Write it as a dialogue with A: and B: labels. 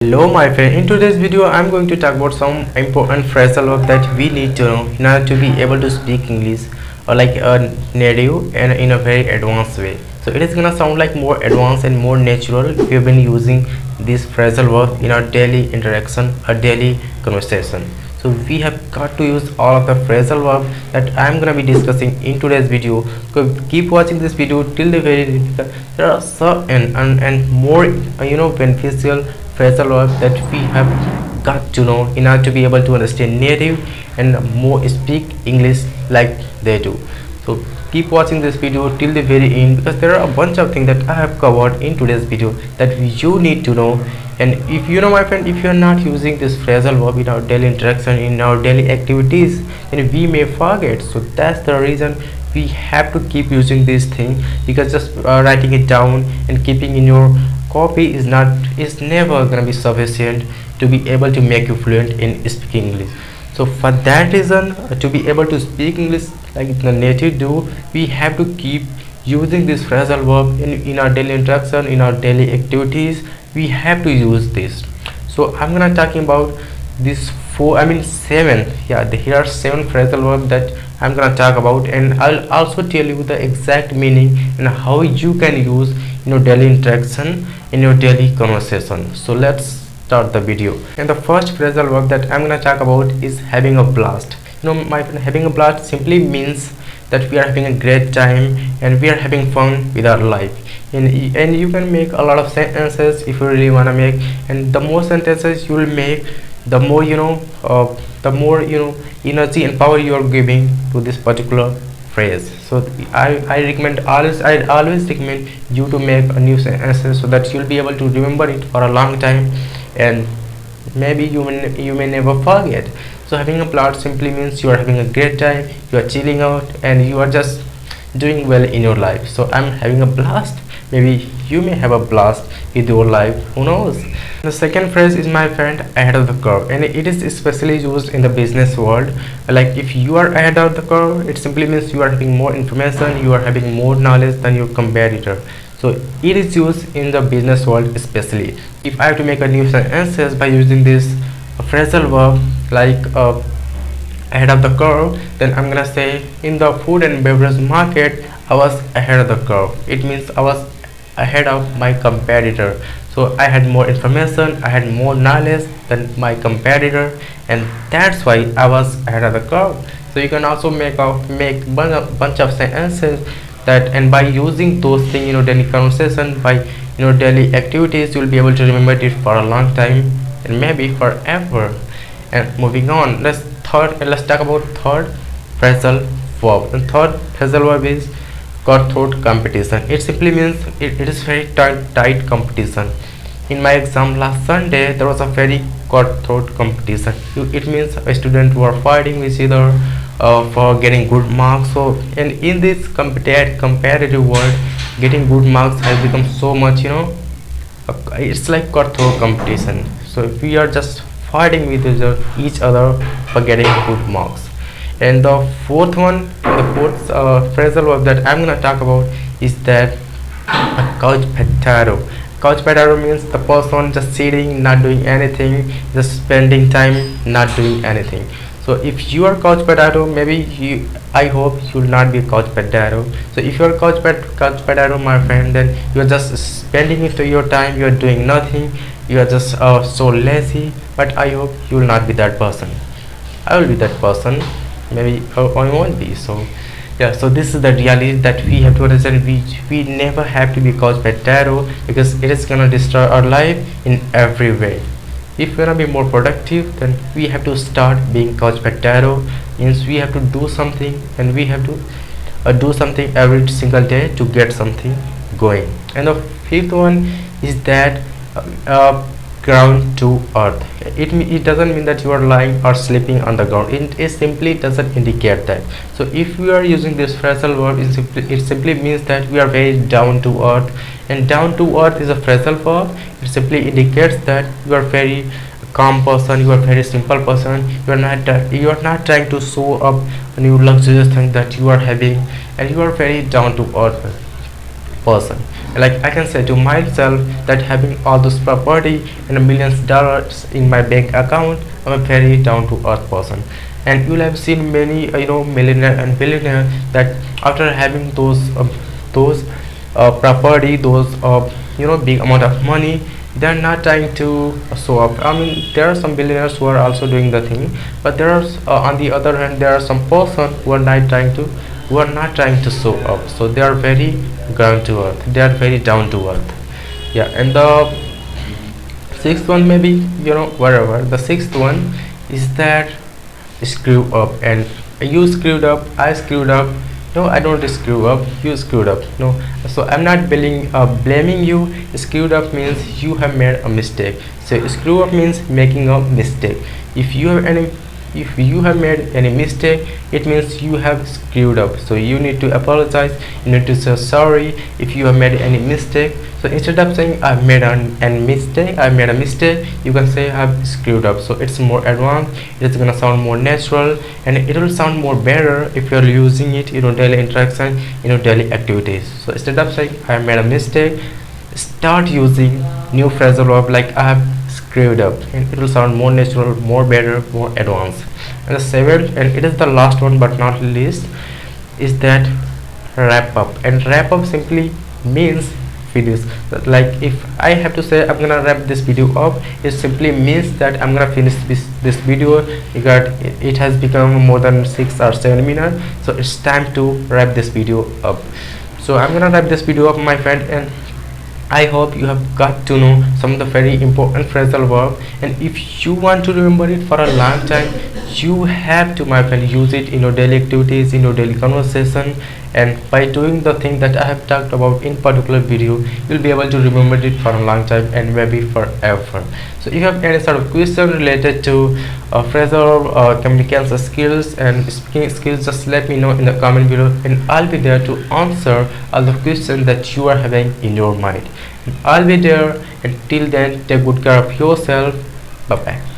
A: Hello my friend, in today's video I'm going to talk about some important phrasal verb that we need to know in order to be able to speak English or like a native and in a very advanced way. So it is gonna sound like more advanced and more natural if you've been using this phrasal verb in our daily interaction or daily conversation. So we have got to use all of the phrasal verb that I'm gonna be discussing in today's video. So keep watching this video till the very end. There are some and more beneficial phrasal verb that we have got to know in order to be able to understand native and more speak English like they do. So keep watching this video till the very end because there are a bunch of things that I have covered in today's video that you need to know. And if you know my friend, if you are not using this phrasal verb in our daily interaction, in our daily activities, then we may forget. So that's the reason we have to keep using this thing, because just writing it down and keeping in your copy is never gonna be sufficient to be able to make you fluent in speaking English. So for that reason, to be able to speak English like the native do, we have to keep using this phrasal verb in our daily interaction, in our daily activities. We have to use this. So I'm gonna talking about this seven. Yeah, here are 7 phrasal verbs that I'm gonna talk about, and I'll also tell you the exact meaning and how you can use in your daily interaction, in your daily conversation. So let's start the video. And the first phrasal verb that I'm gonna talk about is having a blast. My friend, having a blast simply means that we are having a great time and we are having fun with our life. And you can make a lot of sentences if you really want to make, and the more sentences you will make, the more energy and power you are giving to this particular phrase. So I always recommend you to make a new sentences so that you'll be able to remember it for a long time, and maybe you may never forget. So having a blast simply means you are having a great time, you are chilling out, and you are just doing well in your life. So I'm having a blast. Maybe you may have a blast with your life, who knows. The second phrase is, my friend, ahead of the curve, and it is especially used in the business world. Like if you are ahead of the curve, it simply means you are having more information, you are having more knowledge than your competitor. So it is used in the business world especially. If I have to make a new sentence by using this phrasal verb like ahead of the curve, then I'm gonna say, in the food and beverage market I was ahead of the curve. It means I was ahead of my competitor. So I had more information, I had more knowledge than my competitor, and that's why I was ahead of the curve. So you can also make bunch of sentences that, and by using those things in your daily conversation, by daily activities, you will be able to remember it for a long time and maybe forever. And moving on, let's talk about third phrasal verb. And third phrasal verb is cutthroat competition. It simply means it is very tight competition. In my exam last Sunday, there was a very cutthroat competition. It means a student who are fighting with each other for getting good marks. So, and in this competitive world, getting good marks has become so much, it's like cutthroat competition. So we are just fighting with each other for getting good marks. And the fourth phrasal verb that I'm gonna talk about is that a couch potato. Couch potato means the person just sitting, not doing anything, just spending time not doing anything. So if you are couch potato, maybe I hope you will not be couch potato. So if you are couch potato, my friend, then you are just spending your time, you are doing nothing, you are just so lazy. But I hope you will not be that person. I will be that person. Maybe I won't be. So yeah, so this is the reality that we have to understand. We never have to be couch potato, because it is gonna destroy our life in every way. If we wanna be more productive, then we have to start being couch potato. Means we have to do something, and we have to do something every single day to get something going. And the fifth one is that ground to earth. It doesn't mean that you are lying or sleeping on the ground. It simply doesn't indicate that. So if we are using this phrasal verb, it simply means that we are very down to earth. And down to earth is a phrasal verb. It simply indicates that you are very calm person, you are very simple person. You are not trying to show up a new luxurious thing that you are having, and you are very down to earth person. like I can say to myself that having all those property and millions dollars in my bank account, I'm a very down to earth person. And you'll have seen many millionaire and billionaire that after having those property, those big amount of money, they're not trying to show up. I mean, there are some billionaires who are also doing the thing, but there are on the other hand, there are some person who are not trying to show up. So they are very ground to earth, they are very down to earth. Yeah. And the sixth one, maybe whatever, the sixth one is that screw up. And you screwed up, I screwed up. No, I don't screw up, you screwed up. No, so I'm not blaming you. Screwed up means you have made a mistake. So screw up means making a mistake. If you have made any mistake, it means you have screwed up. So you need to apologize, you need to say sorry if you have made any mistake. So instead of saying I made a mistake, you can say I've screwed up. So it's more advanced, it's gonna sound more natural, and it will sound more better if you're using it in your daily interaction, in your daily activities. So instead of saying I made a mistake, start using new phrasal verb like I have screwed up, and it will sound more natural, more better, more advanced. And the seventh, and it is the last one but not least, is that wrap up. And wrap up simply means finish. Like if I have to say I'm gonna wrap this video up, it simply means that I'm gonna finish this video because it has become more than 6 or 7 minutes. So it's time to wrap this video up. So I'm gonna wrap this video up, my friend, and I hope you have got to know some of the very important phrasal verb. And if you want to remember it for a long time, you have to, my friend, use it in your daily activities, in your daily conversation. And by doing the thing that I have talked about in particular video, you'll be able to remember it for a long time and maybe forever. So if you have any sort of question related to phrasal communication skills and speaking skills, just let me know in the comment below, and I'll be there to answer all the questions that you are having in your mind. And I'll be there. Until then, take good care of yourself. Bye bye.